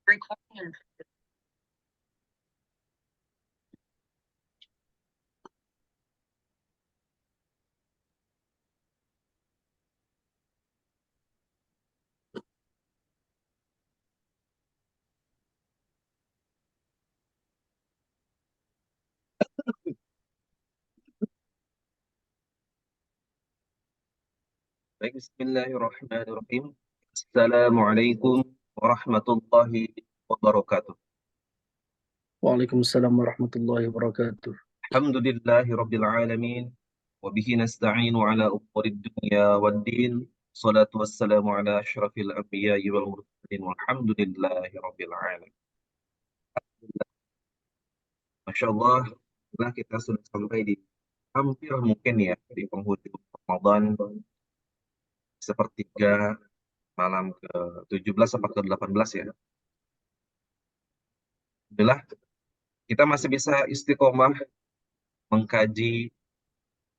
Baik, bismillahirrahmanirrahim. Assalamualaikum warahmatullahi wabarakatuh. Waalaikumsalam warahmatullahi wabarakatuh. Alhamdulillahi rabbil alamin. Wabihi nasta'inu ala umurid dunya waddin. Salatu wassalamu ala ashrafil anbiya'i wal mursalin. Walhamdulillahi rabbil alamin. Masya Allah, nah kita sudah sampai di hampir mungkin ya di penghujung Ramadan, sepertiga malam ke-17 sampai ke-18 ya. Alhamdulillah, kita masih bisa istiqomah mengkaji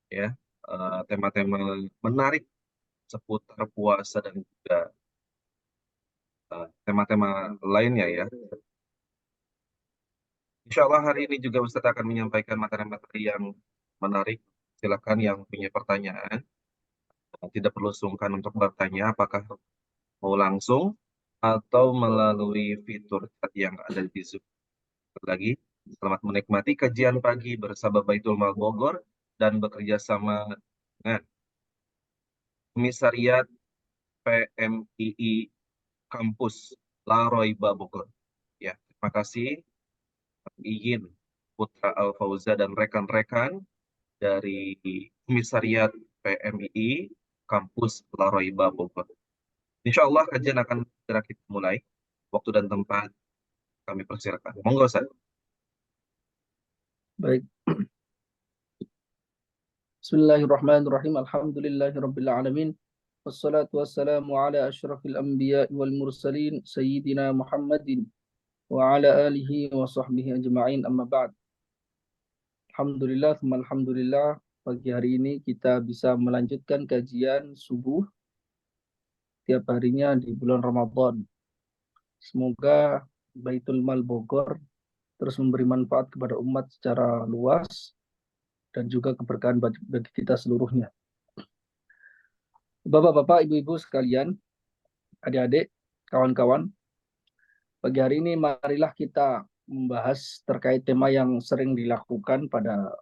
ya tema-tema menarik seputar puasa dan juga tema-tema lainnya ya. Insya Allah hari ini juga Ustadz akan menyampaikan materi-materi yang menarik. Silakan yang punya pertanyaan, tidak perlu sungkan untuk bertanya apakah mau langsung atau melalui fitur chat yang ada di Zoom. Sekali lagi, selamat menikmati kajian pagi bersama Baitul Mal Bogor dan bekerja sama dengan Komisariat PMII Kampus Laroiba Bogor. Ya, terima kasih. Izin Putra Al Fauza dan rekan-rekan dari Komisariat PMII Kampus Laroiba Bogor. Insya Allah kajian akan segera kita mulai. Waktu dan tempat kami persilakan. Monggo, Ustaz. Baik. Bismillahirrahmanirrahim. Alhamdulillahirabbil alamin. Wassalatu wassalamu ala asyrafil anbiya'i wal mursalin sayyidina Muhammadin wa ala alihi wa sahbihi ajma'in, amma ba'd. Alhamdulillah, alhamdulillah, pagi hari ini kita bisa melanjutkan kajian subuh tiap harinya di bulan Ramadan. Semoga Baitul Mal Bogor terus memberi manfaat kepada umat secara luas dan juga keberkahan bagi kita seluruhnya. Bapak-bapak, ibu-ibu sekalian, adik-adik, kawan-kawan, pagi hari ini marilah kita membahas terkait tema yang sering dilakukan pada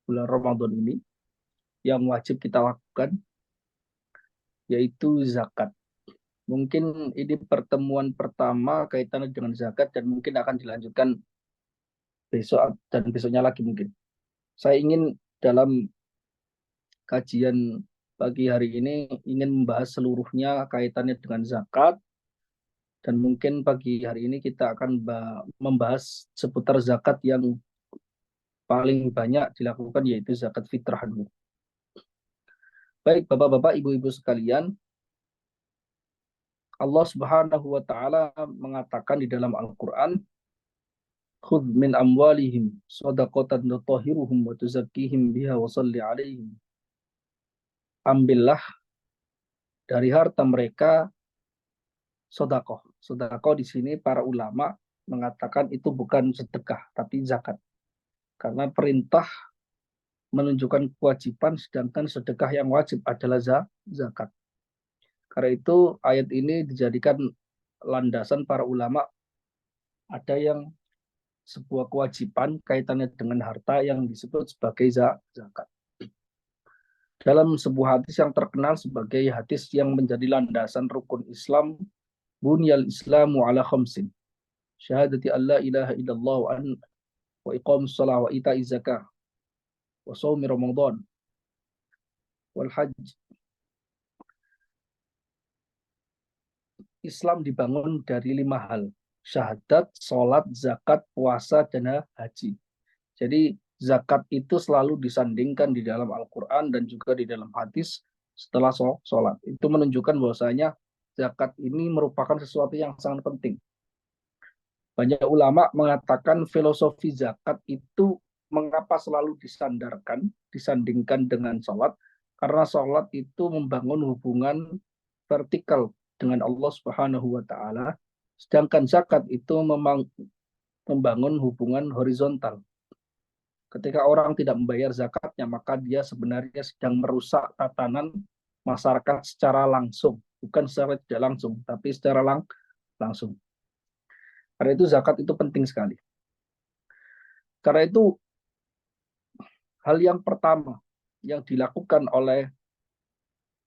bulan Ramadan ini, yang wajib kita lakukan, yaitu zakat. Mungkin ini pertemuan pertama kaitannya dengan zakat dan mungkin akan dilanjutkan besok dan besoknya lagi mungkin. Saya ingin dalam kajian pagi hari ini ingin membahas seluruhnya kaitannya dengan zakat, dan mungkin pagi hari ini kita akan membahas seputar zakat yang paling banyak dilakukan, yaitu zakat fitrah dulu. Baik, bapak-bapak, ibu-ibu sekalian, Allah Subhanahu wa taala mengatakan di dalam Al-Qur'an, "Khudz min amwalihim shadaqatan tutahhiruhum wa tuzakkihim biha wa shalli 'alaihim." Ambillah dari harta mereka sedekah. Sedekah di sini para ulama mengatakan itu bukan sedekah tapi zakat. Karena perintah menunjukkan kewajiban, sedangkan sedekah yang wajib adalah zakat. Karena itu ayat ini dijadikan landasan para ulama. Ada yang sebuah kewajiban kaitannya dengan harta yang disebut sebagai zakat. Dalam sebuah hadis yang terkenal sebagai hadis yang menjadi landasan rukun Islam, bunyal Islamu ala khamsin. Syahadati an la ilaha illallah wa iqamus shalah wa ita'iz zakah wa shaumi ramadan wal hajj. Islam dibangun dari 5 hal: syahadat, sholat, zakat, puasa, dan haji. Jadi zakat itu selalu disandingkan di dalam Al-Quran dan juga di dalam hadis setelah sholat. Itu menunjukkan bahwasanya zakat ini merupakan sesuatu yang sangat penting. Banyak ulama mengatakan filosofi zakat itu mengapa selalu disandingkan dengan sholat, karena sholat itu membangun hubungan vertikal dengan Allah Subhanahu wa taala, Sedangkan zakat itu membangun hubungan horizontal. Ketika orang tidak membayar zakatnya, maka dia sebenarnya sedang merusak tatanan masyarakat secara langsung. Bukan secara tidak langsung, tapi secara langsung. Karena itu zakat itu penting sekali. Karena itu hal yang pertama yang dilakukan oleh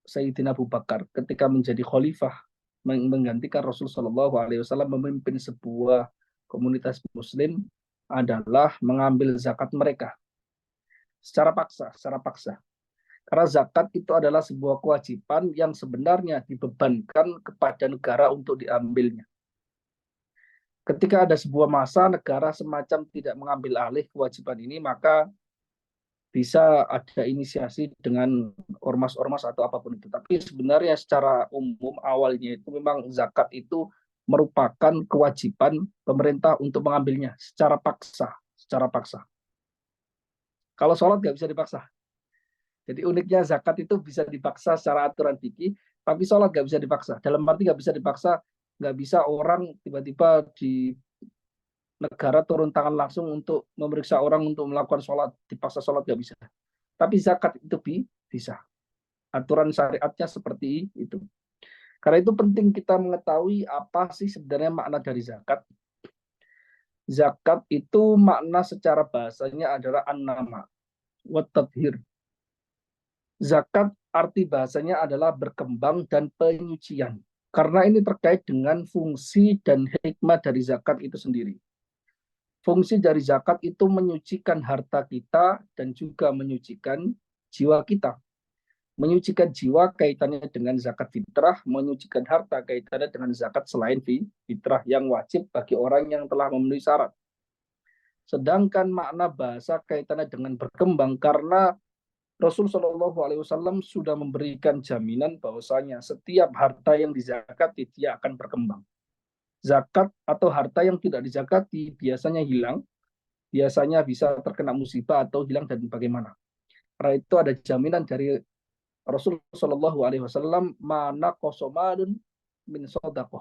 Sayyidina Abu Bakar ketika menjadi khalifah menggantikan Rasul Shallallahu Alaihi Wasallam memimpin sebuah komunitas Muslim adalah mengambil zakat mereka secara paksa. Karena zakat itu adalah sebuah kewajiban yang sebenarnya dibebankan kepada negara untuk diambilnya. Ketika ada sebuah masa negara semacam tidak mengambil alih kewajiban ini, maka bisa ada inisiasi dengan ormas-ormas atau apapun itu. Tapi sebenarnya secara umum awalnya itu memang zakat itu merupakan kewajiban pemerintah untuk mengambilnya secara paksa. Kalau sholat nggak bisa dipaksa. Jadi uniknya zakat itu bisa dipaksa secara aturan fikih, tapi sholat nggak bisa dipaksa. Dalam arti nggak bisa dipaksa, nggak bisa orang tiba-tiba di negara turun tangan langsung untuk memeriksa orang untuk melakukan sholat, dipaksa sholat nggak bisa. Tapi zakat itu bisa. Aturan syariatnya seperti itu. Karena itu penting kita mengetahui apa sih sebenarnya makna dari zakat. Zakat itu makna secara bahasanya adalah an-nama wa tadhir. Zakat arti bahasanya adalah berkembang dan penyucian. Karena ini terkait dengan fungsi dan hikmah dari zakat itu sendiri. Fungsi dari zakat itu menyucikan harta kita dan juga menyucikan jiwa kita. Menyucikan jiwa kaitannya dengan zakat fitrah, menyucikan harta kaitannya dengan zakat selain fitrah yang wajib bagi orang yang telah memenuhi syarat. Sedangkan makna bahasa kaitannya dengan berkembang karena Rasul Shallallahu Alaihi Wasallam sudah memberikan jaminan bahwasanya setiap harta yang dizakati dia akan berkembang. Zakat atau harta yang tidak dizakati biasanya hilang, biasanya bisa terkena musibah atau hilang dan bagaimana. Karena itu ada jaminan dari Rasul Shallallahu Alaihi Wasallam mana kosomadun min sodakoh.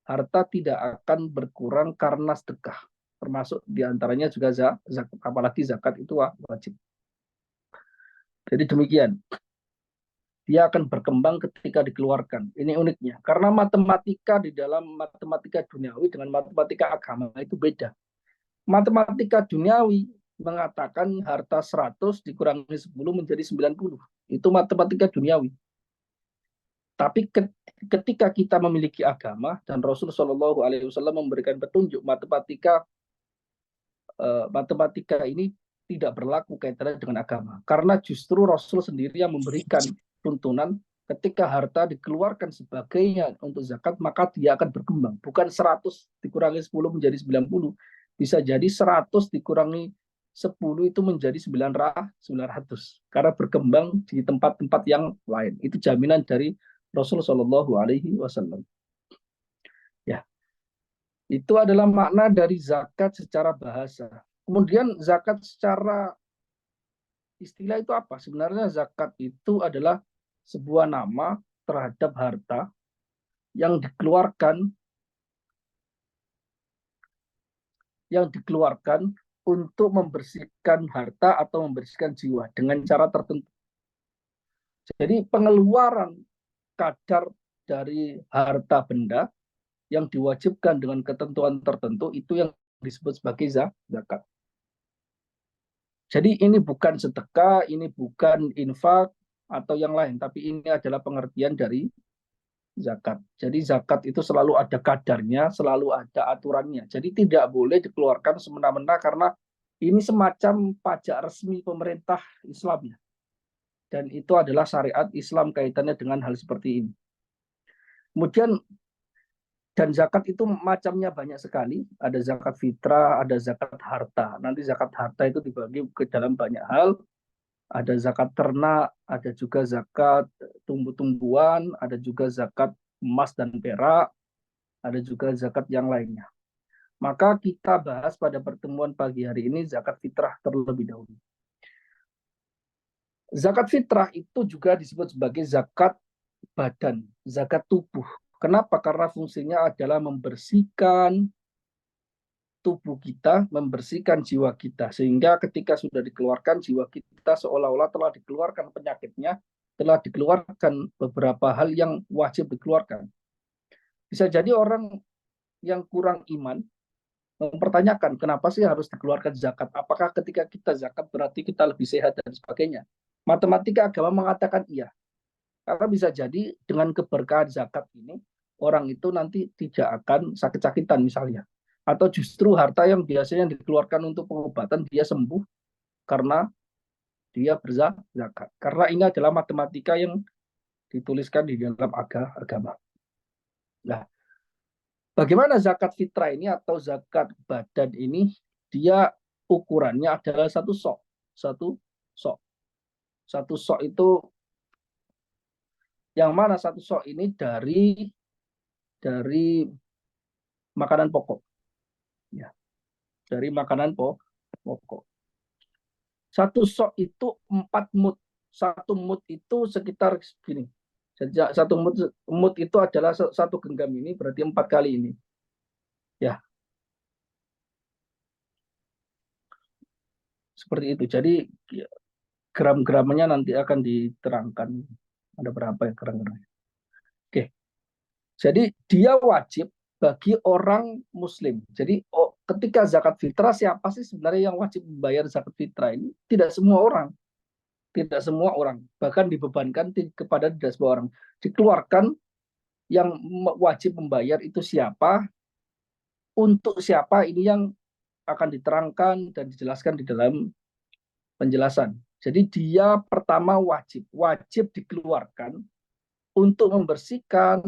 Harta tidak akan berkurang karena sedekah. Termasuk diantaranya juga zakat, apalagi zakat itu wajib. Jadi demikian. Dia akan berkembang ketika dikeluarkan. Ini uniknya. Karena matematika di dalam matematika duniawi dengan matematika agama itu beda. Matematika duniawi mengatakan harta 100 dikurangi 10 menjadi 90. Itu matematika duniawi. Tapi ketika kita memiliki agama dan Rasul Shallallahu Alaihi Wasallam memberikan petunjuk matematika ini tidak berlaku kaitannya dengan agama. Karena justru Rasul sendiri yang memberikan tuntunan ketika harta dikeluarkan sebagainya untuk zakat, maka dia akan berkembang. Bukan 100 dikurangi 10 menjadi 90. Bisa jadi 100 dikurangi 10 itu menjadi 900. Karena berkembang di tempat-tempat yang lain. Itu jaminan dari Rasul Shallallahu Alaihi Wasallam. Ya, itu adalah makna dari zakat secara bahasa. Kemudian zakat secara istilah itu apa? Sebenarnya zakat itu adalah sebuah nama terhadap harta yang dikeluarkan untuk membersihkan harta atau membersihkan jiwa dengan cara tertentu. Jadi pengeluaran kadar dari harta benda yang diwajibkan dengan ketentuan tertentu itu yang disebut sebagai zakat. Jadi ini bukan sedekah, ini bukan infak atau yang lain, tapi ini adalah pengertian dari zakat. Jadi zakat itu selalu ada kadarnya, selalu ada aturannya. Jadi tidak boleh dikeluarkan semena-mena karena ini semacam pajak resmi pemerintah Islam. Dan itu adalah syariat Islam kaitannya dengan hal seperti ini. Kemudian dan zakat itu macamnya banyak sekali. Ada zakat fitrah, ada zakat harta. Nanti zakat harta itu dibagi ke dalam banyak hal. Ada zakat ternak, ada juga zakat tumbuh-tumbuhan, ada juga zakat emas dan perak, ada juga zakat yang lainnya. Maka kita bahas pada pertemuan pagi hari ini zakat fitrah terlebih dahulu. Zakat fitrah itu juga disebut sebagai zakat badan, zakat tubuh. Kenapa? Karena fungsinya adalah membersihkan tubuh kita, membersihkan jiwa kita. Sehingga ketika sudah dikeluarkan jiwa kita seolah-olah telah dikeluarkan penyakitnya, telah dikeluarkan beberapa hal yang wajib dikeluarkan. Bisa jadi orang yang kurang iman mempertanyakan kenapa sih harus dikeluarkan zakat? Apakah ketika kita zakat berarti kita lebih sehat dan sebagainya? Matematika agama mengatakan iya. Karena bisa jadi dengan keberkahan zakat ini, orang itu nanti tidak akan sakit-sakitan misalnya. Atau justru harta yang biasanya dikeluarkan untuk pengobatan, dia sembuh karena dia berzakat. Karena ini adalah matematika yang dituliskan di dalam agama. Nah, bagaimana zakat fitrah ini atau zakat badan ini? Dia ukurannya adalah satu sok. Satu sok. Satu sok itu yang mana satu sok ini dari makanan pokok. Ya, dari makanan pokok. Satu sok itu 4 mut. Satu mut itu sekitar segini. Satu mut itu adalah satu genggam ini, berarti 4 kali ini. Ya, seperti itu. Jadi gram-gramnya nanti akan diterangkan ada berapa ya gram-gramnya. Oke. Jadi dia wajib bagi orang muslim. Jadi ketika zakat fitrah, siapa sih sebenarnya yang wajib membayar zakat fitrah ini? Tidak semua orang. Tidak semua orang. Bahkan dibebankan kepada tidak semua orang. Dikeluarkan yang wajib membayar itu siapa, untuk siapa, ini yang akan diterangkan dan dijelaskan di dalam penjelasan. Jadi dia pertama wajib dikeluarkan untuk membersihkan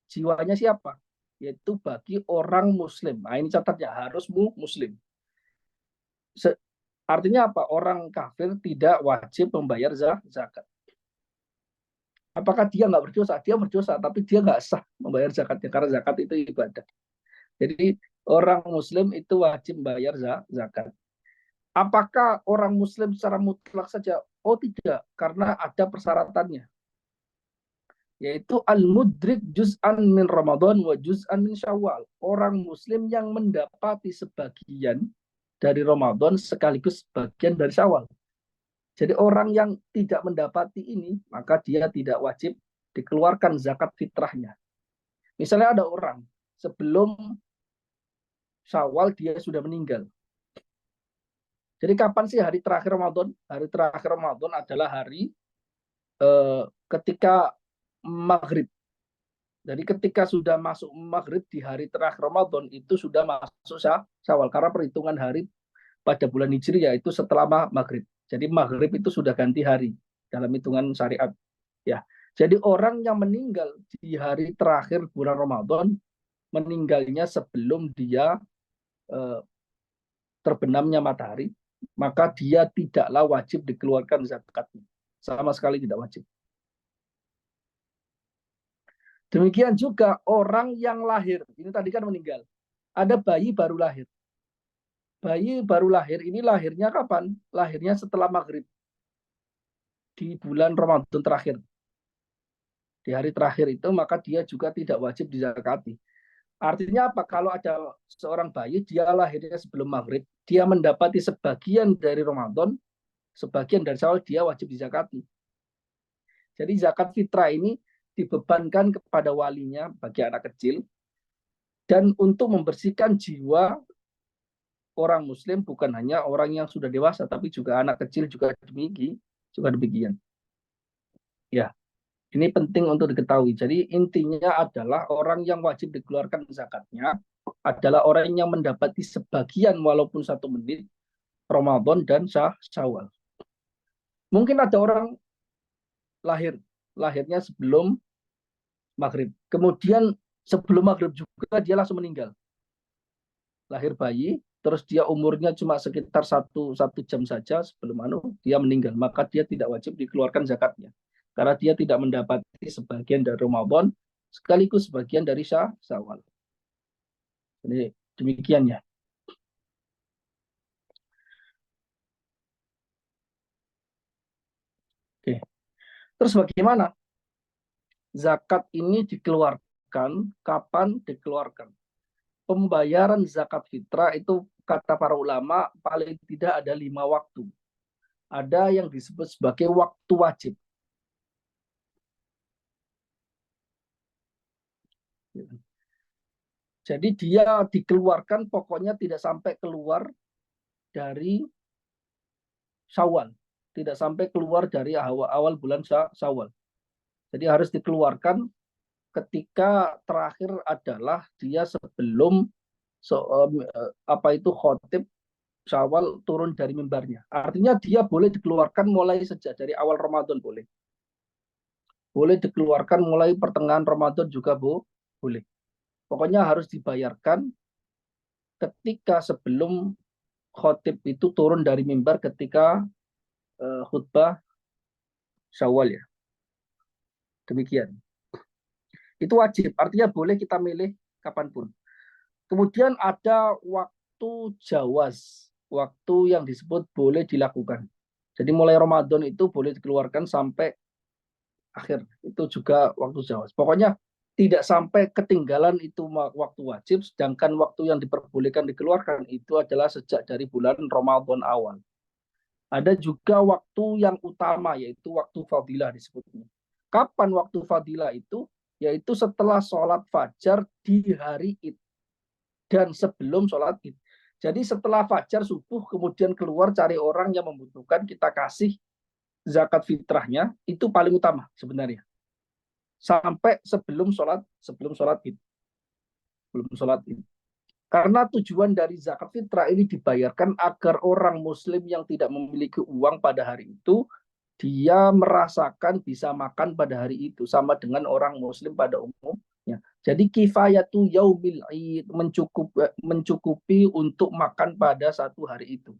jiwanya siapa? Yaitu bagi orang muslim. Nah, ini catatnya harus muslim. Artinya apa? Orang kafir tidak wajib membayar zakat. Apakah dia nggak berdosa? Dia berdosa, tapi dia nggak sah membayar zakatnya karena zakat itu ibadah. Jadi orang muslim itu wajib membayar zakat. Apakah orang muslim secara mutlak saja? Oh tidak, karena ada persyaratannya. Yaitu al-mudrik juz'an min Ramadan wa juz'an min Syawal. Orang muslim yang mendapati sebagian dari Ramadan sekaligus sebagian dari Syawal. Jadi orang yang tidak mendapati ini, maka dia tidak wajib dikeluarkan zakat fitrahnya. Misalnya ada orang sebelum Syawal dia sudah meninggal. Jadi kapan sih hari terakhir Ramadan? Hari terakhir Ramadan adalah hari ketika maghrib. Jadi ketika sudah masuk maghrib di hari terakhir Ramadan itu sudah masuk Syawal karena perhitungan hari pada bulan Hijriah yaitu setelah maghrib. Jadi maghrib itu sudah ganti hari dalam hitungan syariat. Ya, jadi orang yang meninggal di hari terakhir bulan Ramadan meninggalnya sebelum dia terbenamnya matahari, maka dia tidaklah wajib dikeluarkan zakatnya. Sama sekali tidak wajib. Demikian juga orang yang lahir. Ini tadi kan meninggal. Ada bayi baru lahir. Bayi baru lahir ini lahirnya kapan? Lahirnya setelah maghrib. Di bulan Ramadan terakhir. Di hari terakhir itu maka dia juga tidak wajib dizakati. Artinya apa? Kalau ada seorang bayi, dia lahirnya sebelum maghrib, dia mendapati sebagian dari Ramadan, sebagian dari Syawal, dia wajib dizakati. Jadi zakat fitrah ini dibebankan kepada walinya bagi anak kecil, dan untuk membersihkan jiwa orang muslim, bukan hanya orang yang sudah dewasa, tapi juga anak kecil juga demikian. Ya, ini penting untuk diketahui. Jadi intinya adalah orang yang wajib dikeluarkan zakatnya adalah orang yang mendapati sebagian walaupun 1 menit Ramadan dan Syawal. Mungkin ada orang lahirnya sebelum maghrib. Kemudian sebelum maghrib juga dia langsung meninggal. Lahir bayi, terus dia umurnya cuma sekitar satu jam saja sebelum dia meninggal. Maka dia tidak wajib dikeluarkan zakatnya. Karena dia tidak mendapati sebagian dari Ramadan, sekaligus sebagian dari Syawal. Jadi demikian ya. Oke. Terus bagaimana? Zakat ini dikeluarkan menentukan kapan dikeluarkan. Pembayaran zakat fitrah itu kata para ulama paling tidak ada 5 waktu. Ada yang disebut sebagai waktu wajib. Jadi dia dikeluarkan pokoknya tidak sampai keluar dari Syawal. Tidak sampai keluar dari awal bulan Syawal. Jadi harus dikeluarkan ketika terakhir adalah dia sebelum apa itu khotib Syawal turun dari mimbarnya. Artinya dia boleh dikeluarkan mulai sejak dari awal Ramadan boleh. Boleh dikeluarkan mulai pertengahan Ramadan juga boleh. Pokoknya harus dibayarkan ketika sebelum khotib itu turun dari mimbar ketika khutbah Syawal ya. Demikian. Itu wajib, artinya boleh kita milih kapanpun. Kemudian ada waktu jawaz, waktu yang disebut boleh dilakukan. Jadi mulai Ramadan itu boleh dikeluarkan sampai akhir. Itu juga waktu jawaz. Pokoknya tidak sampai ketinggalan itu waktu wajib, sedangkan waktu yang diperbolehkan dikeluarkan itu adalah sejak dari bulan Ramadan awal. Ada juga waktu yang utama, yaitu waktu fadilah disebutnya. Kapan waktu fadilah itu? Yaitu setelah sholat fajar di hari Id dan sebelum sholat Id. Jadi setelah fajar subuh kemudian keluar cari orang yang membutuhkan, kita kasih zakat fitrahnya, itu paling utama sebenarnya. Sampai sebelum sholat Id. Belum sholat Id. Karena tujuan dari zakat fitrah ini dibayarkan agar orang muslim yang tidak memiliki uang pada hari itu, dia merasakan bisa makan pada hari itu sama dengan orang muslim pada umumnya. Jadi kifayatu yaumil id, mencukupi untuk makan pada satu hari itu.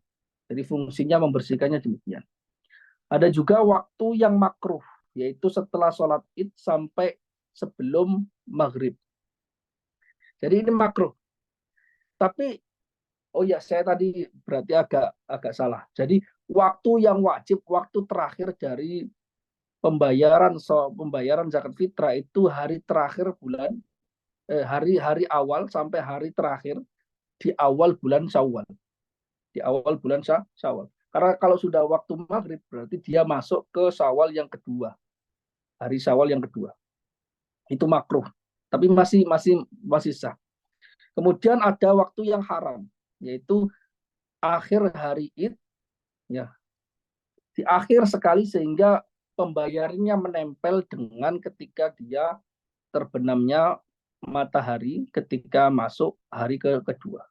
Jadi fungsinya membersihkannya demikian. Ada juga waktu yang makruh, yaitu setelah sholat id sampai sebelum maghrib. Jadi ini makruh. Tapi oh ya, saya tadi berarti agak salah. Jadi waktu yang wajib, waktu terakhir dari pembayaran zakat fitrah itu hari terakhir bulan hari awal sampai hari terakhir di awal bulan Syawal. Di awal bulan Syawal. Karena kalau sudah waktu maghrib berarti dia masuk ke Syawal yang kedua. Hari Syawal yang kedua. Itu makruh. Tapi masih sah. Kemudian ada waktu yang haram, yaitu akhir hari Id, ya, di akhir sekali sehingga pembayarannya menempel dengan ketika dia terbenamnya matahari ketika masuk hari kedua.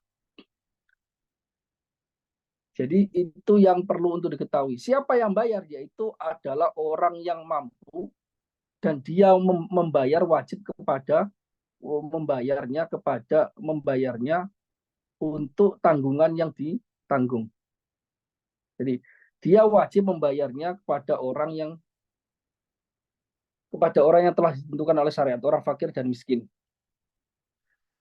Jadi itu yang perlu untuk diketahui. Siapa yang bayar? Yaitu adalah orang yang mampu dan dia wajib kepada membayarnya untuk tanggungan yang ditanggung. Jadi dia wajib membayarnya kepada orang yang telah ditentukan oleh syariat, orang fakir dan miskin.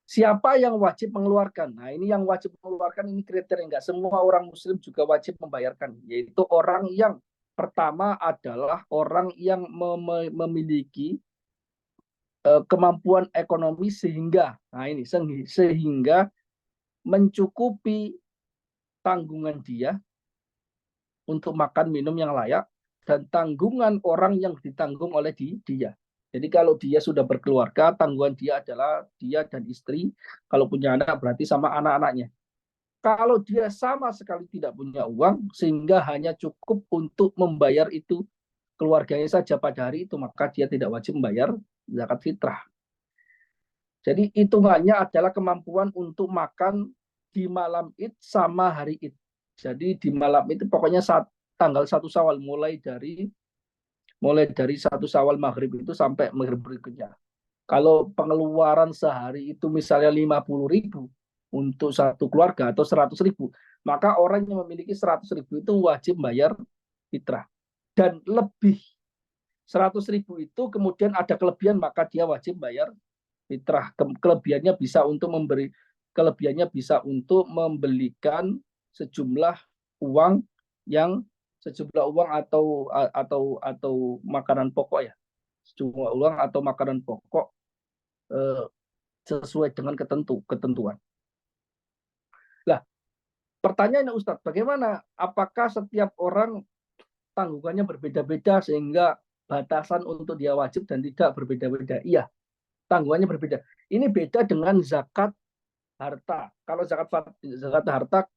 Siapa yang wajib mengeluarkan? Nah, ini yang wajib mengeluarkan ini kriteria, enggak semua orang muslim juga wajib membayarkan, yaitu orang yang pertama adalah orang yang memiliki kemampuan ekonomi sehingga mencukupi tanggungan dia untuk makan minum yang layak dan tanggungan orang yang ditanggung oleh dia. Jadi kalau dia sudah berkeluarga, tanggungan dia adalah dia dan istri. Kalau punya anak berarti sama anak-anaknya. Kalau dia sama sekali tidak punya uang, sehingga hanya cukup untuk membayar itu keluarganya saja pada hari itu, maka dia tidak wajib membayar zakat fitrah. Jadi hitungannya adalah kemampuan untuk makan di malam Id sama hari Id. Jadi di malam itu pokoknya tanggal 1 Syawal mulai dari 1 Syawal maghrib itu sampai maghrib berikutnya. Kalau pengeluaran sehari itu misalnya 50.000 untuk satu keluarga atau 100.000, maka orang yang memiliki 100.000 itu wajib bayar fitrah. Dan lebih 100.000 itu kemudian ada kelebihan, maka dia wajib bayar fitrah. Kelebihannya bisa untuk membelikan sejumlah uang atau makanan pokok ya, sejumlah uang atau makanan pokok eh, sesuai dengan ketentuan. Lah, pertanyaannya Ustadz, bagaimana? Apakah setiap orang tanggungannya berbeda-beda sehingga batasan untuk dia wajib dan tidak berbeda-beda? Iya, tanggungannya berbeda. Ini beda dengan zakat harta. Kalau zakat harta,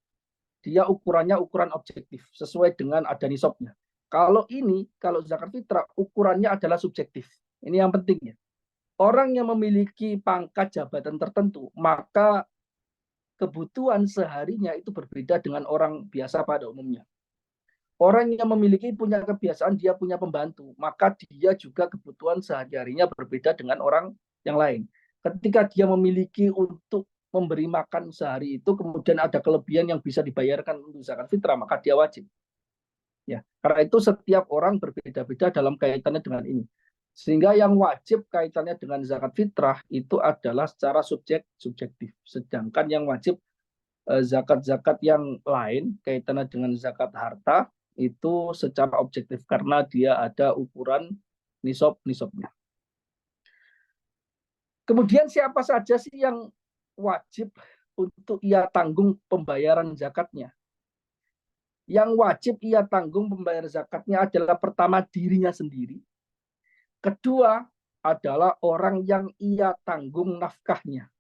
dia ukurannya ukuran objektif sesuai dengan ada nisabnya. Kalau zakat fitrah ukurannya adalah subjektif. Ini yang pentingnya. Orang yang memiliki pangkat jabatan tertentu, maka kebutuhan seharinya itu berbeda dengan orang biasa pada umumnya. Orang yang memiliki punya kebiasaan, dia punya pembantu, maka dia juga kebutuhan sehari-harinya berbeda dengan orang yang lain. Ketika dia memiliki untuk memberi makan sehari itu, kemudian ada kelebihan yang bisa dibayarkan untuk zakat fitrah, maka dia wajib. Ya, karena itu setiap orang berbeda-beda dalam kaitannya dengan ini. Sehingga yang wajib kaitannya dengan zakat fitrah itu adalah secara subjektif. Sedangkan yang wajib zakat-zakat yang lain kaitannya dengan zakat harta itu secara objektif karena dia ada ukuran nisabnya. Kemudian siapa saja sih yang wajib untuk ia tanggung pembayaran zakatnya? Yang wajib ia tanggung pembayar zakatnya adalah pertama dirinya sendiri, kedua adalah orang yang ia tanggung nafkahnya.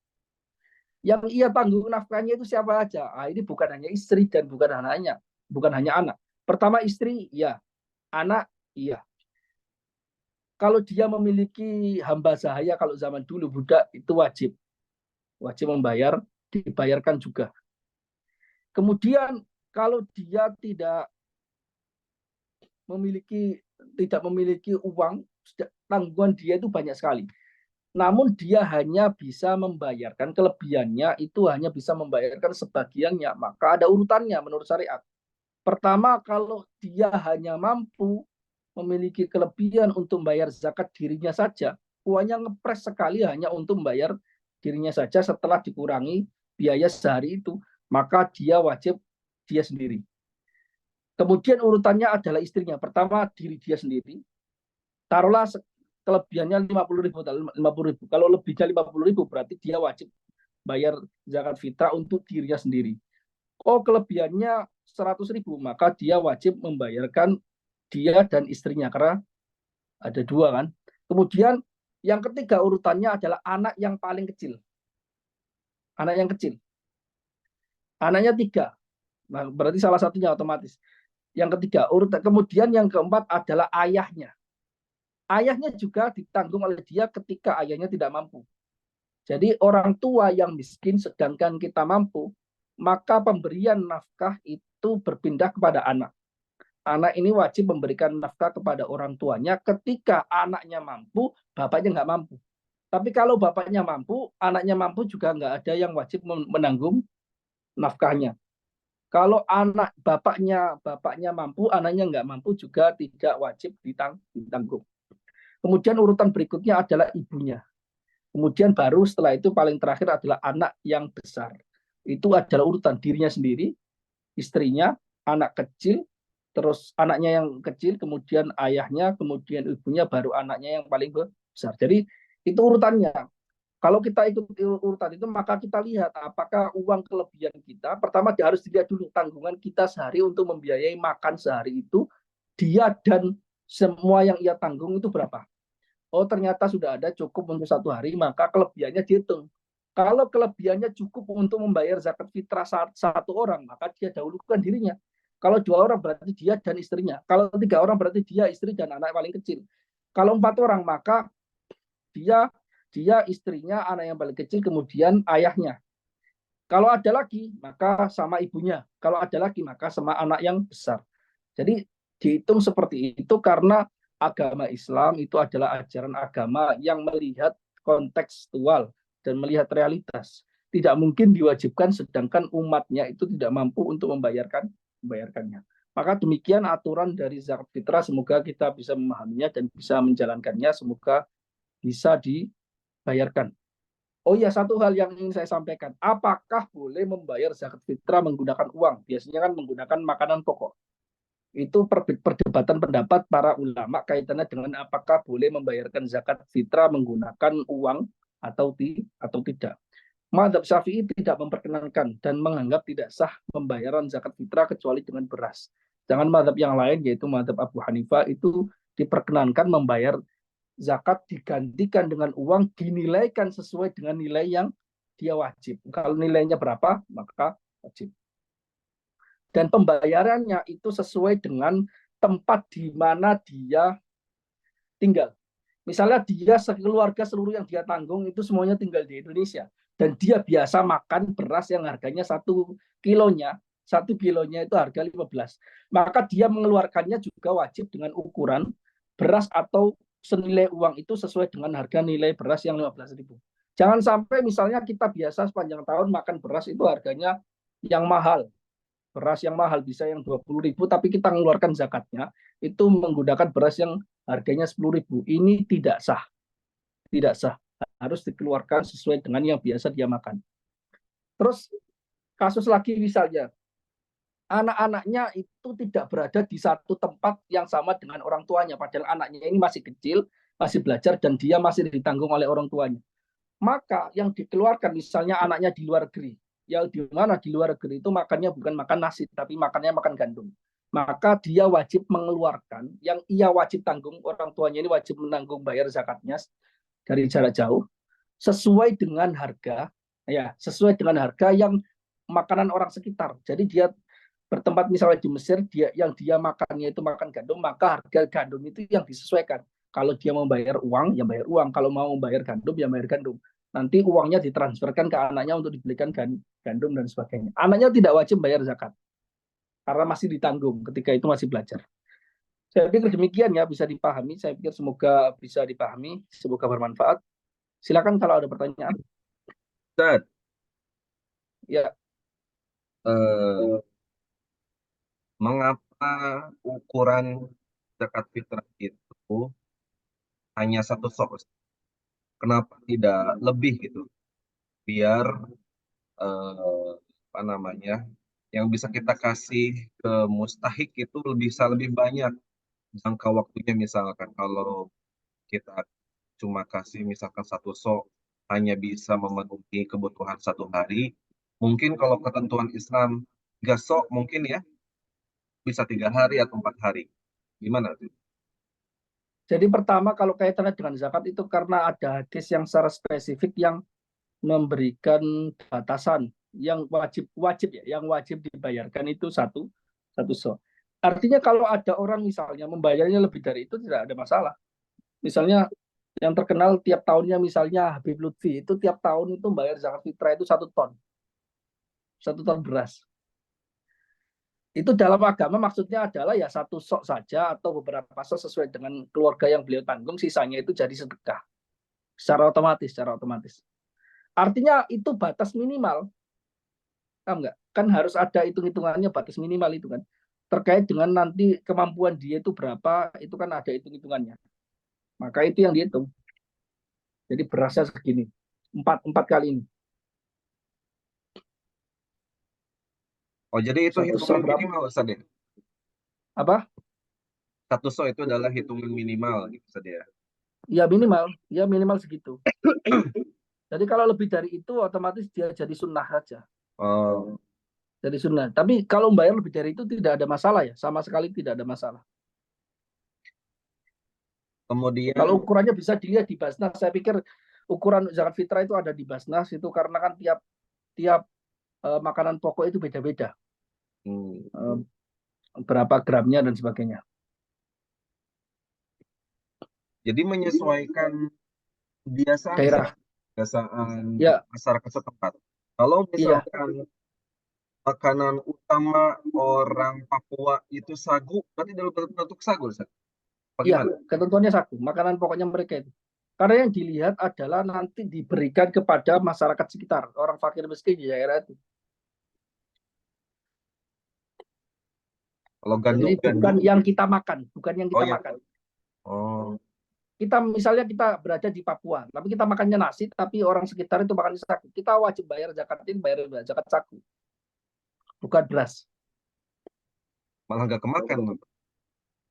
Yang ia tanggung nafkahnya itu siapa aja? Ini bukan hanya istri dan bukan hanya anak. Pertama istri, ya. Anak, iya. Kalau dia memiliki hamba sahaya, kalau zaman dulu budak itu wajib membayar, dibayarkan juga. Kemudian kalau dia tidak memiliki uang, tanggungan dia itu banyak sekali. Namun dia hanya bisa membayarkan kelebihannya, itu hanya bisa membayarkan sebagiannya. Maka ada urutannya menurut syariat. Pertama, kalau dia hanya mampu memiliki kelebihan untuk membayar zakat dirinya saja, uangnya ngepres sekali hanya untuk membayar dirinya saja setelah dikurangi biaya sehari itu, maka dia wajib dia sendiri. Kemudian urutannya adalah istrinya. Pertama, diri dia sendiri. Taruhlah kelebihannya 50.000, 50.000. Kalau lebihnya 50.000 berarti dia wajib bayar zakat fitrah untuk dirinya sendiri. Oh, kelebihannya 100.000, maka dia wajib membayarkan dia dan istrinya karena ada dua kan. Kemudian yang ketiga urutannya adalah anak yang paling kecil. Anak yang kecil. Anaknya 3. Nah, berarti salah satunya otomatis. Yang ketiga, kemudian yang keempat adalah ayahnya. Ayahnya juga ditanggung oleh dia ketika ayahnya tidak mampu. Jadi orang tua yang miskin sedangkan kita mampu, maka pemberian nafkah itu berpindah kepada anak. Anak ini wajib memberikan nafkah kepada orang tuanya ketika anaknya mampu, bapaknya nggak mampu. Tapi kalau bapaknya mampu, anaknya mampu juga nggak ada yang wajib menanggung nafkahnya. Kalau bapaknya mampu, anaknya nggak mampu juga tidak wajib ditanggung. Kemudian urutan berikutnya adalah ibunya. Kemudian baru setelah itu paling terakhir adalah anak yang besar. Itu adalah urutan dirinya sendiri, istrinya, anak kecil, terus anaknya yang kecil, kemudian ayahnya, kemudian ibunya, baru anaknya yang paling besar. Jadi itu urutannya. Kalau kita ikut urutan itu, maka kita lihat apakah uang kelebihan kita, pertama harus dilihat dulu tanggungan kita sehari untuk membiayai makan sehari itu, dia dan semua yang ia tanggung itu berapa. Oh, ternyata sudah ada cukup untuk 1 hari, maka kelebihannya dihitung. Kalau kelebihannya cukup untuk membayar zakat fitrah 1 orang, maka dia dahulukan dirinya. Kalau 2 orang berarti dia dan istrinya. Kalau 3 orang berarti dia, istri, dan anak paling kecil. Kalau 4 orang, maka dia istrinya, anak yang paling kecil, kemudian ayahnya. Kalau ada lagi, maka sama ibunya. Kalau ada lagi, maka sama anak yang besar. Jadi dihitung seperti itu karena agama Islam itu adalah ajaran agama yang melihat kontekstual dan melihat realitas. Tidak mungkin diwajibkan sedangkan umatnya itu tidak mampu untuk membayarkannya. Maka demikian aturan dari zakat fitrah, semoga kita bisa memahaminya dan bisa menjalankannya, semoga bisa dibayarkan. Oh iya, satu hal yang ingin saya sampaikan. Apakah boleh membayar zakat fitrah menggunakan uang? Biasanya kan menggunakan makanan pokok. Itu perdebatan pendapat para ulama kaitannya dengan apakah boleh membayarkan zakat fitrah menggunakan uang atau tidak. Mazhab Syafi'i tidak memperkenankan dan menganggap tidak sah pembayaran zakat fitrah kecuali dengan beras. Jangan mazhab yang lain yaitu mazhab Abu Hanifah itu diperkenankan membayar zakat digantikan dengan uang dinilaikan sesuai dengan nilai yang dia wajib. Kalau nilainya berapa, maka wajib. Dan pembayarannya itu sesuai dengan tempat di mana dia tinggal. Misalnya dia sekeluarga seluruh yang dia tanggung itu semuanya tinggal di Indonesia. Dan dia biasa makan beras yang harganya 1 kilonya itu harga 15. Maka dia mengeluarkannya juga wajib dengan ukuran beras atau senilai uang itu sesuai dengan harga nilai beras yang 15.000. Jangan sampai misalnya kita biasa sepanjang tahun makan beras itu harganya yang mahal. Beras yang mahal bisa yang 20.000, tapi kita mengeluarkan zakatnya itu menggunakan beras yang harganya 10.000. Ini tidak sah. Tidak sah. Harus dikeluarkan sesuai dengan yang biasa dia makan. Terus kasus lagi misalnya, anak-anaknya itu tidak berada di satu tempat yang sama dengan orang tuanya. Padahal anaknya ini masih kecil, masih belajar, dan dia masih ditanggung oleh orang tuanya. Maka yang dikeluarkan misalnya anaknya di luar negeri, yang di mana di luar negeri itu makannya bukan makan nasi, tapi makannya makan gandum. Maka dia wajib mengeluarkan, yang ia wajib tanggung, orang tuanya ini wajib menanggung bayar zakatnya dari jarak jauh, sesuai dengan harga, ya sesuai dengan harga yang makanan orang sekitar. Jadi dia bertempat misalnya di Mesir, dia makannya itu makan gandum, maka harga gandum itu yang disesuaikan. Kalau dia mau bayar uang, ya bayar uang. Kalau mau bayar gandum, ya bayar gandum. Nanti uangnya ditransferkan ke anaknya untuk dibelikan gandum dan sebagainya. Anaknya tidak wajib bayar zakat karena masih ditanggung ketika itu masih belajar. Saya pikir demikian ya, bisa dipahami. Saya pikir semoga bisa dipahami, semoga bermanfaat. Silakan kalau ada pertanyaan. Ustaz, Ya, eh, mengapa ukuran zakat fitrah itu hanya satu sok? Kenapa tidak lebih gitu? Biar apa namanya, yang bisa kita kasih ke mustahik itu bisa lebih banyak jangka waktunya. Misalkan kalau kita cuma kasih misalkan satu sok hanya bisa memenuhi kebutuhan 1 hari, mungkin kalau ketentuan Islam 3 sok mungkin ya bisa 3 hari atau 4 hari. Gimana tuh? jadi pertama kalau kaitannya dengan zakat itu karena ada hadis yang secara spesifik yang memberikan batasan yang wajib ya, yang wajib dibayarkan itu satu satu so. Artinya kalau ada orang misalnya membayarnya lebih dari itu tidak ada masalah. Misalnya yang terkenal tiap tahunnya misalnya Habib Lutfi itu tiap tahun itu bayar zakat fitrah itu 1 ton beras. Itu dalam agama maksudnya adalah ya satu sok saja atau beberapa sok sesuai dengan keluarga yang beliau tanggung, sisanya itu jadi sedekah secara otomatis. Artinya itu batas minimal, paham nggak? Kan harus ada hitung-hitungannya batas minimal itu kan. Terkait dengan nanti kemampuan dia itu berapa, itu kan ada hitung-hitungannya. Maka itu yang dihitung. Jadi berasnya segini, empat kali ini. Oh, jadi itu Satu sok hitungan berapa? minimal Ustaz ya? Apa? Satu sok itu adalah hitungan minimal gitu Ustaz ya. Ya minimal segitu. Jadi kalau lebih dari itu otomatis dia jadi sunnah saja. Oh, Jadi sunnah. Tapi kalau bayar lebih dari itu tidak ada masalah ya, sama sekali tidak ada masalah. Kalau kemudian ukurannya bisa dilihat di Basnas, saya pikir ukuran zakat fitrah itu ada di Basnas itu karena kan tiap tiap makanan pokok itu beda-beda, hmm, eh, berapa gramnya dan sebagainya. jadi menyesuaikan kebiasaan Ustaz, Daerah, kebiasaan ya, masyarakat setempat. Kalau iya, misalkan makanan utama orang Papua itu sagu, berarti dalam bentuk sagu Ustaz. iya, Bagaimana? ketentuannya satu, makanan pokoknya mereka itu. Karena yang dilihat adalah nanti diberikan kepada masyarakat sekitar, orang fakir miskin di daerah itu. Kalau Jadi gandum, bukan yang kita makan, bukan yang oh kita ya, makan. oh, Kita misalnya kita berada di Papua, tapi kita makannya nasi, tapi orang sekitar itu makan sagu. Kita wajib bayar zakat ini, bayar zakat sagu, bukan beras. malah nggak kemakan.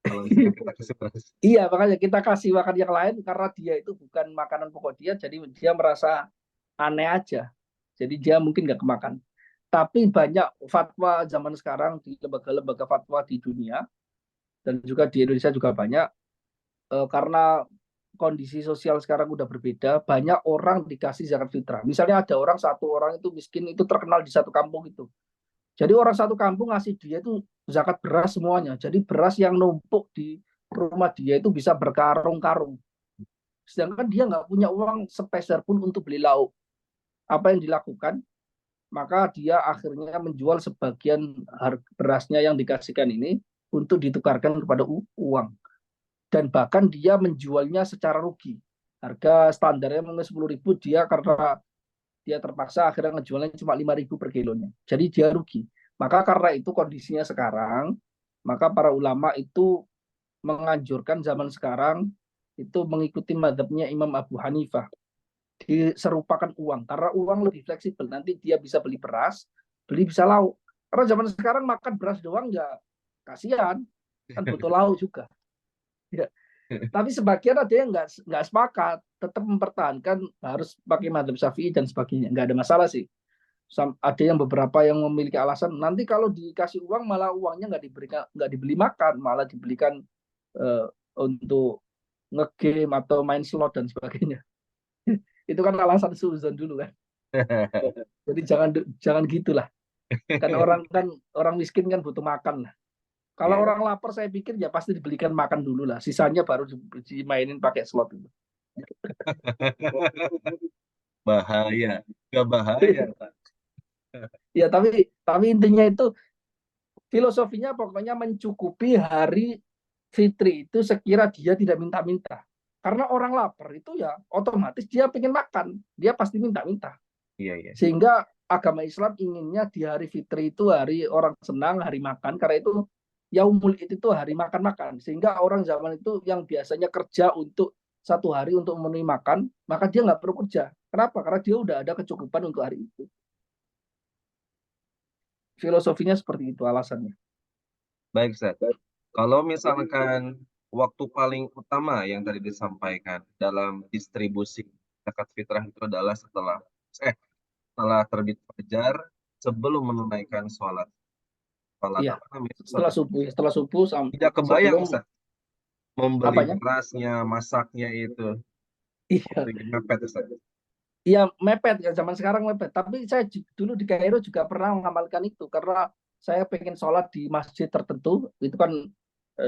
kalau misalkan kita kasih beras. Iya, makanya kita kasih makan yang lain karena dia itu bukan makanan pokok dia, jadi dia merasa aneh aja. Jadi dia mungkin nggak kemakan. Tapi banyak fatwa zaman sekarang di lembaga-lembaga fatwa di dunia dan juga di Indonesia juga banyak, karena kondisi sosial sekarang udah berbeda, banyak orang dikasih zakat fitrah. Misalnya ada orang, satu orang itu miskin, itu terkenal di satu kampung itu. Jadi orang satu kampung ngasih dia itu zakat beras semuanya. Jadi beras yang numpuk di rumah dia itu bisa berkarung-karung. Sedangkan dia nggak punya uang sepeser pun untuk beli lauk. Apa yang dilakukan? Maka dia akhirnya menjual sebagian harga berasnya yang dikasihkan ini untuk ditukarkan kepada uang. Dan bahkan dia menjualnya secara rugi. Harga standarnya mungkin 10.000, dia karena dia terpaksa akhirnya ngejualnya cuma 5.000 per kilonya. Jadi dia rugi. Maka karena itu kondisinya sekarang, maka para ulama itu menganjurkan zaman sekarang itu mengikuti madhabnya Imam Abu Hanifah, diserupakan uang, karena uang lebih fleksibel, nanti dia bisa beli beras, beli bisa lauk. Karena zaman sekarang makan beras doang ya kasihan, kan butuh lauk juga ya. Tapi sebagian ada yang nggak sepakat, tetap mempertahankan harus pakai madhab syafi'i dan sebagainya, nggak ada masalah sih. Ada yang beberapa yang memiliki alasan nanti kalau dikasih uang malah uangnya nggak dibeli makan, malah dibelikan untuk ngegame atau main slot dan sebagainya. Itu kan alasan suzon dulu kan. Jadi jangan jangan gitulah. Kan orang miskin kan butuh makan lah. Kalau Iya. orang lapar saya pikir ya pasti dibelikan makan dulu lah. Sisanya baru dimainin pakai slot itu. Bahaya, nggak bahaya, Pak. Ya tapi intinya itu filosofinya pokoknya mencukupi hari fitri itu sekira dia tidak minta-minta. Karena orang lapar itu ya otomatis dia pengen makan, dia pasti minta-minta. Iya, iya. Sehingga agama Islam inginnya di hari fitri itu hari orang senang, hari makan. Karena itu Yaumul Id itu hari makan-makan. Sehingga orang zaman itu yang biasanya kerja untuk satu hari untuk memenuhi makan, maka dia nggak perlu kerja. Kenapa? Karena dia udah ada kecukupan untuk hari itu. Filosofinya seperti itu alasannya. Baik, Ustaz. Kalau misalkan waktu paling utama yang tadi disampaikan dalam distribusi zakat fitrah itu adalah eh setelah terbit fajar, sebelum menunaikan sholat Iya. apa namanya? Setelah subuh, setelah subuh Tidak kebayang, sebelum Ustaz, membeli apanya? berasnya, masaknya itu Iya, seperti mepet, Ustaz. iya mepet ya, zaman sekarang mepet. Tapi saya dulu di Kairo juga pernah mengamalkan itu karena saya pengen sholat di masjid tertentu. Itu kan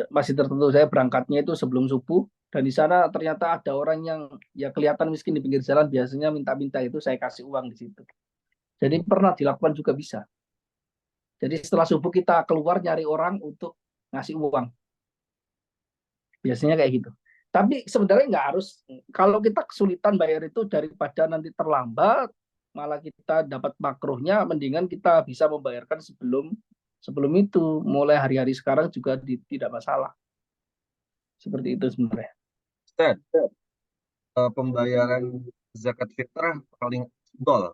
masjid tertentu, saya berangkatnya itu sebelum subuh, dan di sana ternyata ada orang yang ya kelihatan miskin di pinggir jalan, biasanya minta-minta, itu saya kasih uang di situ. Jadi pernah dilakukan juga bisa. Jadi setelah subuh kita keluar nyari orang untuk ngasih uang. Biasanya kayak gitu. Tapi sebenarnya nggak harus, kalau kita kesulitan bayar itu daripada nanti terlambat, malah kita dapat makruhnya, mendingan kita bisa membayarkan sebelum sebelum itu, mulai hari-hari sekarang juga tidak masalah. Seperti itu sebenarnya. Ustaz, pembayaran zakat fitrah paling afdol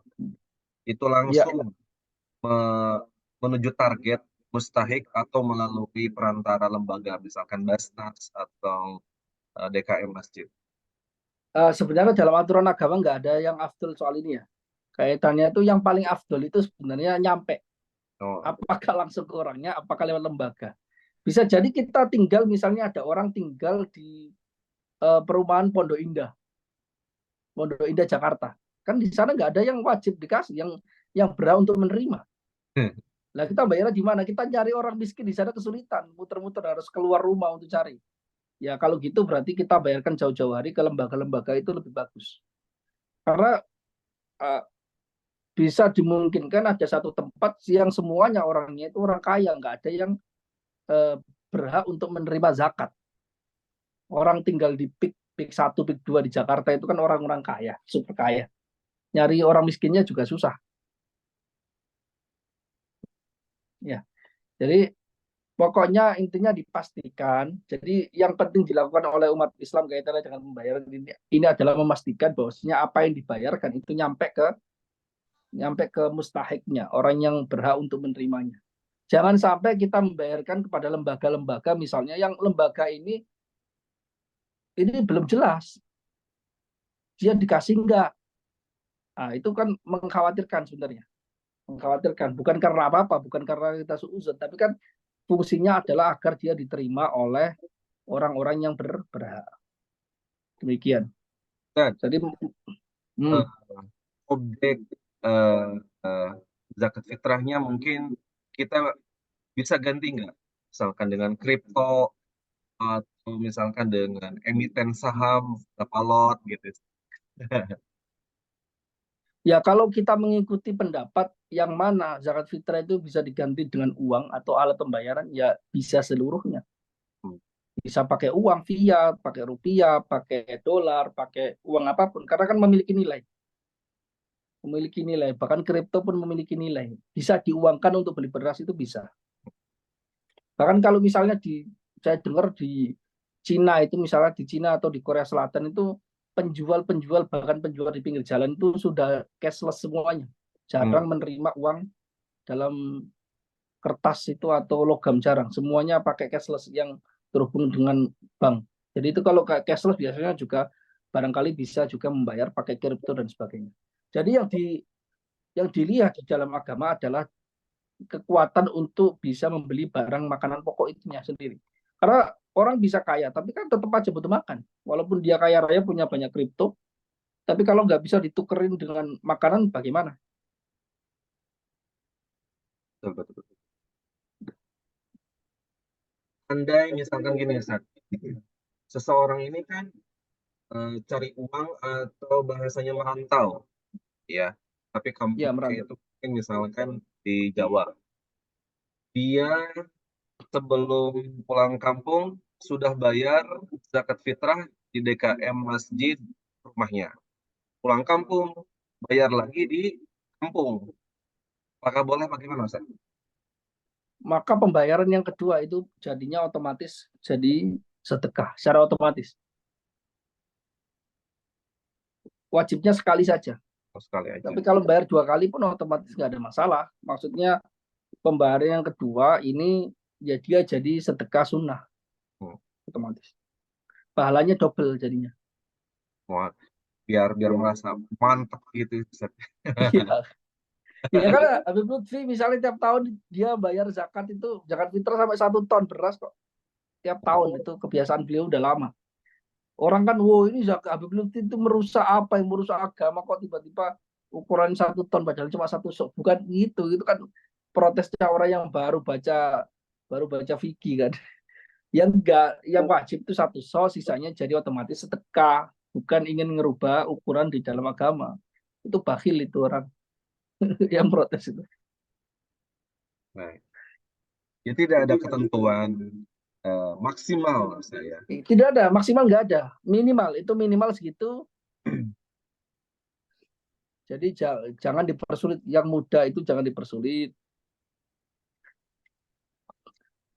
itu Ya, langsung me- menuju target mustahik atau melalui perantara lembaga misalkan Basnas atau DKM Masjid. sebenarnya dalam aturan agama nggak ada yang afdol soal ini ya. Kaitannya itu yang paling afdol itu sebenarnya nyampe. Oh, Apakah langsung ke orangnya, apakah lewat lembaga. Bisa jadi kita tinggal, misalnya ada orang tinggal di perumahan Pondok Indah Jakarta. Kan di sana nggak ada yang wajib dikasih, yang berhak untuk menerima. Nah kita bayarnya di mana? Kita cari orang miskin di sana kesulitan, muter-muter harus keluar rumah untuk cari. Ya kalau gitu berarti kita bayarkan jauh-jauh hari ke lembaga-lembaga itu lebih bagus. Karena uh, bisa dimungkinkan ada satu tempat yang semuanya orangnya itu orang kaya, nggak ada yang uh, berhak untuk menerima zakat. Orang tinggal di pik 1, pik 2 di Jakarta itu kan orang-orang kaya, super kaya. Nyari orang miskinnya juga susah. Ya, jadi pokoknya intinya dipastikan. Jadi yang penting dilakukan oleh umat Islam kaitannya dengan membayar ini adalah memastikan bahwasanya apa yang dibayarkan itu nyampe ke mustahiknya, orang yang berhak untuk menerimanya. Jangan sampai kita membayarkan kepada lembaga-lembaga misalnya yang lembaga ini belum jelas dia dikasih enggak. Nah, itu kan mengkhawatirkan sebenarnya. Mengkhawatirkan bukan karena apa-apa, bukan karena kita suuzon, tapi kan fungsinya adalah agar dia diterima oleh orang-orang yang berhak. Demikian. Dan Jadi eh, hmm, objek eh, eh, zakat fitrahnya mungkin kita bisa ganti nggak? Misalkan dengan kripto atau misalkan dengan emiten saham, berapa lot gitu. ya kalau kita mengikuti pendapat yang mana zakat fitrah itu bisa diganti dengan uang atau alat pembayaran, ya bisa seluruhnya. Hmm. Bisa pakai uang fiat, pakai rupiah, pakai dolar, pakai uang apapun. Karena kan memiliki nilai. Memiliki nilai. Bahkan kripto pun memiliki nilai. Bisa diuangkan untuk beli beras itu bisa. Bahkan kalau misalnya saya dengar di Cina itu misalnya di Cina atau di Korea Selatan itu penjual-penjual bahkan penjual di pinggir jalan itu sudah cashless semuanya. Hmm. Jarang menerima uang dalam kertas itu atau logam, jarang. Semuanya pakai cashless yang terhubung dengan bank. Jadi itu kalau kayak cashless biasanya juga barangkali bisa juga membayar pakai kripto dan sebagainya. Jadi yang dilihat di dalam agama adalah kekuatan untuk bisa membeli barang makanan pokok itunya sendiri. Karena orang bisa kaya, tapi kan tetap aja butuh makan. Walaupun dia kaya raya punya banyak kripto, tapi kalau nggak bisa ditukerin dengan makanan, bagaimana? Betul, betul, betul. Andai misalkan gini, Ustaz. Seseorang ini kan cari uang atau bahasanya merantau, ya. Tapi Ya, kampungnya merantau. itu mungkin misalkan di Jawa. Dia sebelum pulang kampung sudah bayar zakat fitrah di DKM masjid rumahnya. Pulang kampung bayar lagi di kampung. Apakah boleh bagaimana, Ustaz? Maka pembayaran yang kedua itu jadinya otomatis jadi sedekah secara otomatis. Wajibnya sekali saja. Oh, sekali aja. Tapi kalau bayar dua kali pun otomatis nggak ada masalah. Maksudnya pembayaran yang kedua ini ya dia jadi sedekah sunnah Hmm. otomatis. Pahalanya double jadinya. Wah, biar biar merasa mantap gitu, Ustaz. Iya. Ya kan Habib Lutfi misalnya tiap tahun dia bayar zakat fitrah sampai 1 ton beras kok tiap tahun Oh, itu kebiasaan beliau udah lama. Orang kan, wow ini zakat Habib Lutfi itu merusak apa yang merusak agama kok tiba-tiba ukuran 1 ton padahal cuma satu sok. Bukan gitu, itu kan protesnya orang yang baru baca fikih kan. Yang enggak, yang wajib itu satu sok, sisanya jadi otomatis sedekah. Bukan ingin ngerubah ukuran di dalam agama. Itu bakhil itu orang yang protes itu. baik. Jadi tidak ada ketentuan maksimal saya. Tidak ada, maksimal nggak ada. Minimal, itu minimal segitu. Jadi jangan dipersulit. Yang muda itu jangan dipersulit.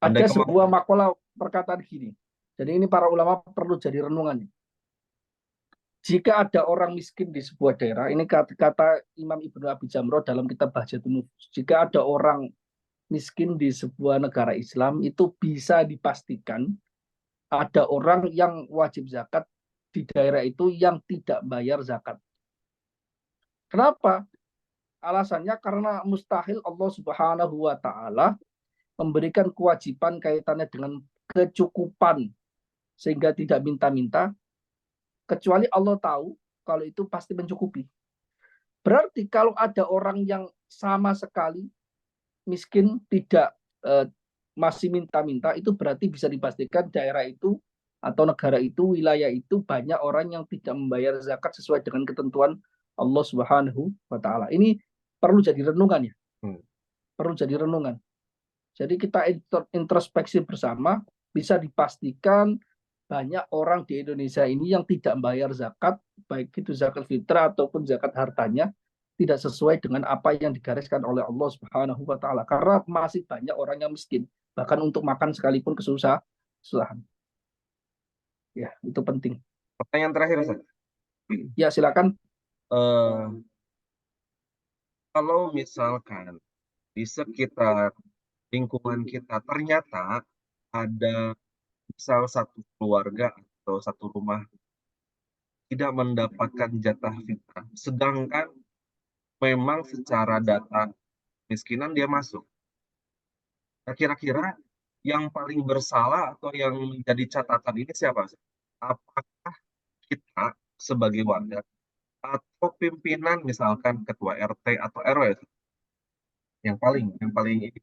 Andai Ada sebuah kemampuan. makalah perkataan gini. Jadi ini para ulama perlu jadi renungan. Jika ada orang miskin di sebuah daerah, ini kata Imam Ibnu Abi Jamroh dalam kitab Bahjatun Nufus. Jika ada orang miskin di sebuah negara Islam, itu bisa dipastikan ada orang yang wajib zakat di daerah itu yang tidak bayar zakat. Kenapa? Alasannya karena mustahil Allah Subhanahu wa taala memberikan kewajiban kaitannya dengan kecukupan sehingga tidak minta-minta kecuali Allah tahu kalau itu pasti mencukupi. Berarti kalau ada orang yang sama sekali miskin tidak masih minta-minta itu berarti bisa dipastikan daerah itu atau negara itu, wilayah itu banyak orang yang tidak membayar zakat sesuai dengan ketentuan Allah Subhanahu wa taala. Ini perlu jadi renungan ya, Hmm. perlu jadi renungan. Jadi kita introspeksi bersama, bisa dipastikan banyak orang di Indonesia ini yang tidak bayar zakat, baik itu zakat fitrah ataupun zakat hartanya, tidak sesuai dengan apa yang digariskan oleh Allah Subhanahu wa taala. Karena masih banyak orang yang miskin, bahkan untuk makan sekalipun kesusahan. Ya, itu penting. Pertanyaan terakhir, Ustaz. Ya, silakan. Eh, kalau misalkan di sekitar lingkungan kita ternyata ada misal satu keluarga atau satu rumah tidak mendapatkan jatah fitrah, sedangkan memang secara data miskinan dia masuk. Nah, kira-kira yang paling bersalah atau yang menjadi catatan ini siapa? Apakah kita sebagai warga atau pimpinan misalkan ketua RT atau RW yang paling ini.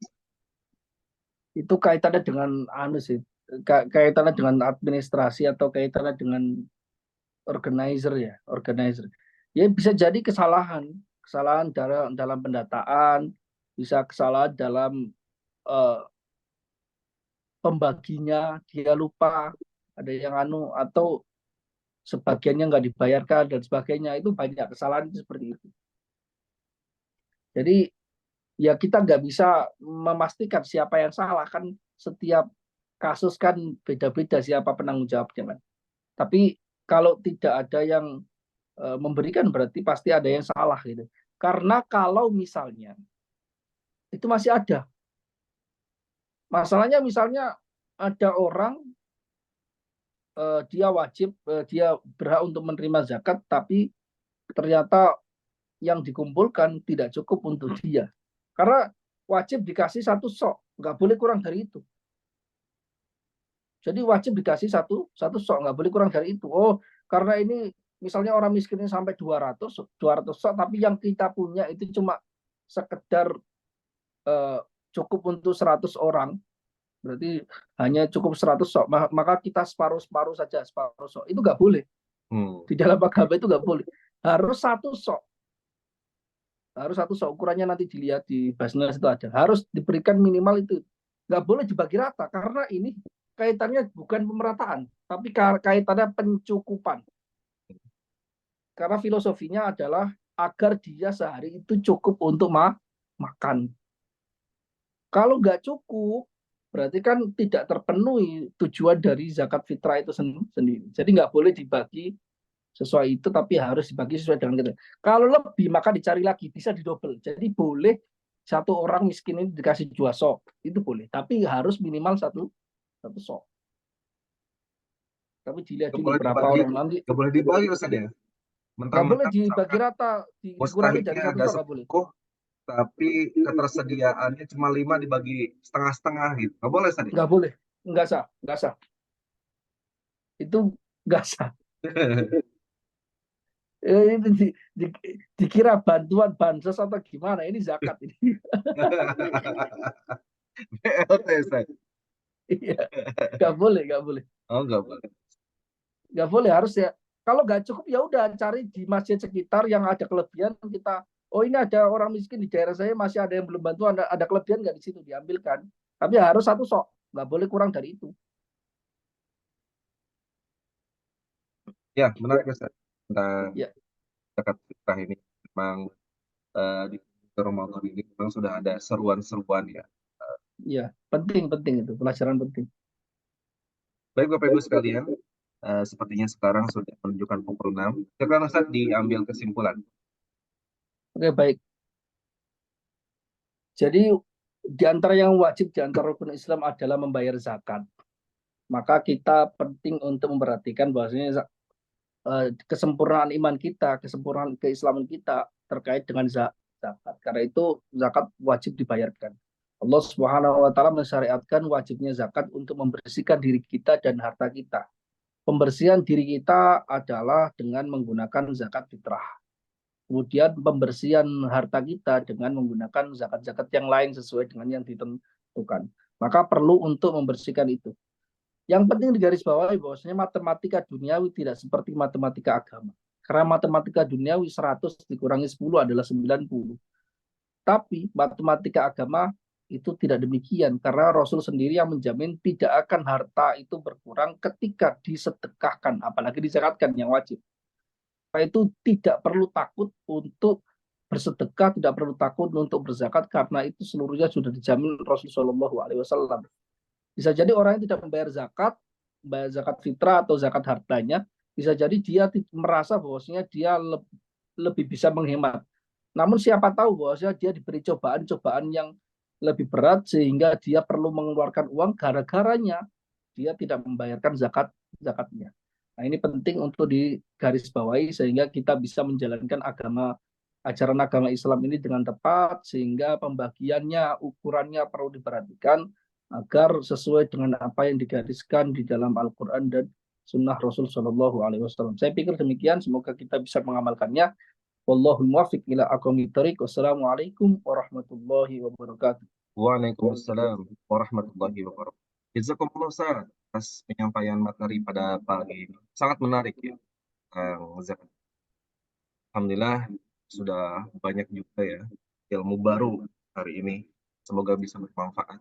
Itu kaitannya dengan anu sih, kaitannya dengan administrasi atau kaitannya dengan organizer ya, organizer. Ya bisa jadi kesalahan dalam pendataan, bisa kesalahan dalam uh, pembaginya, dia lupa, ada yang anu atau sebagiannya nggak dibayarkan dan sebagainya. Itu banyak kesalahan seperti itu. Jadi ya kita nggak bisa memastikan siapa yang salah, kan setiap kasus kan beda-beda siapa penanggung jawabnya kan. Tapi kalau tidak ada yang memberikan berarti pasti ada yang salah gitu. Karena kalau misalnya itu masih ada. Masalahnya misalnya ada orang dia wajib dia berhak untuk menerima zakat tapi ternyata yang dikumpulkan tidak cukup untuk dia. Karena wajib dikasih satu sok, nggak boleh kurang dari itu. Jadi wajib dikasih satu sok, nggak boleh kurang dari itu. Oh, karena ini misalnya orang miskinnya sampai 200 sok, tapi yang kita punya itu cuma sekedar eh, cukup untuk 100 orang, berarti hanya cukup 100 sok, maka kita separuh-separuh saja, separuh sok. Itu nggak boleh. Hmm. Di dalam agama itu nggak boleh. Harus satu sok. Harus satu sok, ukurannya nanti dilihat di Basnas itu ada. Harus diberikan minimal itu. Nggak boleh dibagi rata, karena ini kaitannya bukan pemerataan, tapi kaitannya pencukupan. Karena filosofinya adalah agar dia sehari itu cukup untuk makan. Kalau nggak cukup, berarti kan tidak terpenuhi tujuan dari zakat fitrah itu sendiri. Jadi nggak boleh dibagi sesuai itu, tapi harus dibagi sesuai dengan kita. Kalau lebih, maka dicari lagi, bisa didobel. Jadi boleh satu orang miskin ini dikasih 2 sok, itu boleh. Tapi harus minimal satu sok. Tapi dilihat Nggak dulu boleh berapa dibagi, orang nanti. nggak boleh dibagi Ustaz ya. Nggak boleh Mentang-mentang dibagi misalkan rata, dikurangi dari mustahiknya satu ada sok nggak boleh. 10, tapi ketersediaannya cuma 5 dibagi setengah-setengah gitu. Nggak boleh Ustaz ya? Nggak boleh, nggak sah, nggak sah. Itu nggak sah. Ini di, dikira bantuan bansos atau gimana? Ini zakat ini. BLT Ustaz. Iya, nggak boleh, nggak boleh, Oh, nggak boleh. nggak boleh. Harus ya. Kalau nggak cukup ya udah cari di masjid sekitar yang ada kelebihan, kita. Oh, ini ada orang miskin di daerah saya, masih ada yang belum bantu, ada kelebihan nggak di situ, diambilkan. Tapi harus satu sok, nggak boleh kurang dari itu. Ya, menarik Ustaz. Tentang Ya, zakat fitrah ini memang di Ramadan ini memang sudah ada seruan-seruan ya. ya, penting, penting itu, pelajaran penting. Baik Bapak Ibu sekalian, sepertinya sekarang sudah menunjukkan pukul 6. Silakan Ustaz diambil kesimpulan. Oke, baik. Jadi di antara yang wajib di antara rukun Islam adalah membayar zakat. Maka kita penting untuk memperhatikan bahwasanya kesempurnaan iman kita, kesempurnaan keislaman kita terkait dengan zakat. Karena itu zakat wajib dibayarkan. Allah Subhanahu wa taala mensyariatkan wajibnya zakat untuk membersihkan diri kita dan harta kita. Pembersihan diri kita adalah dengan menggunakan zakat fitrah. Kemudian pembersihan harta kita dengan menggunakan zakat-zakat yang lain sesuai dengan yang ditentukan. Maka perlu untuk membersihkan itu. Yang penting digarisbawahi bahwasanya matematika duniawi tidak seperti matematika agama. Karena matematika duniawi 100 dikurangi 10 adalah 90. Tapi matematika agama itu tidak demikian. Karena Rasul sendiri yang menjamin tidak akan harta itu berkurang ketika disedekahkan. Apalagi dizakatkan yang wajib. Itu tidak perlu takut untuk bersedekah, tidak perlu takut untuk berzakat karena itu seluruhnya sudah dijamin Rasulullah SAW. Bisa jadi orang yang tidak membayar zakat fitrah atau zakat hartanya, bisa jadi dia merasa bahwasanya dia lebih bisa menghemat. Namun siapa tahu bahwasanya dia diberi cobaan-cobaan yang lebih berat sehingga dia perlu mengeluarkan uang gara-garanya dia tidak membayarkan zakatnya. Nah, ini penting untuk digarisbawahi sehingga kita bisa menjalankan ajaran agama Islam ini dengan tepat sehingga pembagiannya, ukurannya perlu diperhatikan agar sesuai dengan apa yang digariskan di dalam Al-Quran dan Sunnah Rasul Shallallahu Alaihi Wasallam. Saya pikir demikian. Semoga kita bisa mengamalkannya. Wallahul muwaffiq ila aqwamit thoriq. Wassalamualaikum warahmatullahi wabarakatuh. Waalaikumsalam warahmatullahi wabarakatuh. Jazakumullah Ustaz atas penyampaian materi pada pagi ini. Sangat menarik ya, Kang Zak. Alhamdulillah sudah banyak juga ya ilmu baru hari ini. Semoga bisa bermanfaat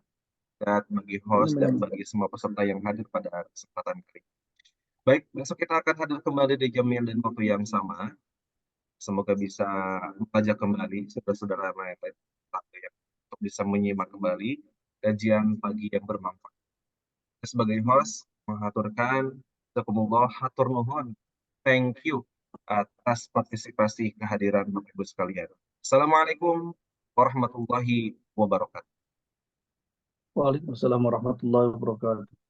dan bagi host dan bagi semua peserta yang hadir pada kesempatan kali ini. Baik, besok kita akan hadir kembali di jam dan waktu yang sama. Semoga bisa mengajak kembali saudara-saudara yang lain ya, untuk bisa menyimak kembali kajian pagi yang bermanfaat. Sebagai host, mengaturkan, jazakumullah, hatur nuhun, thank you atas partisipasi kehadiran Bapak Ibu sekalian. Assalamualaikum warahmatullahi wabarakatuh. Waalaikumsalam warahmatullahi wabarakatuh.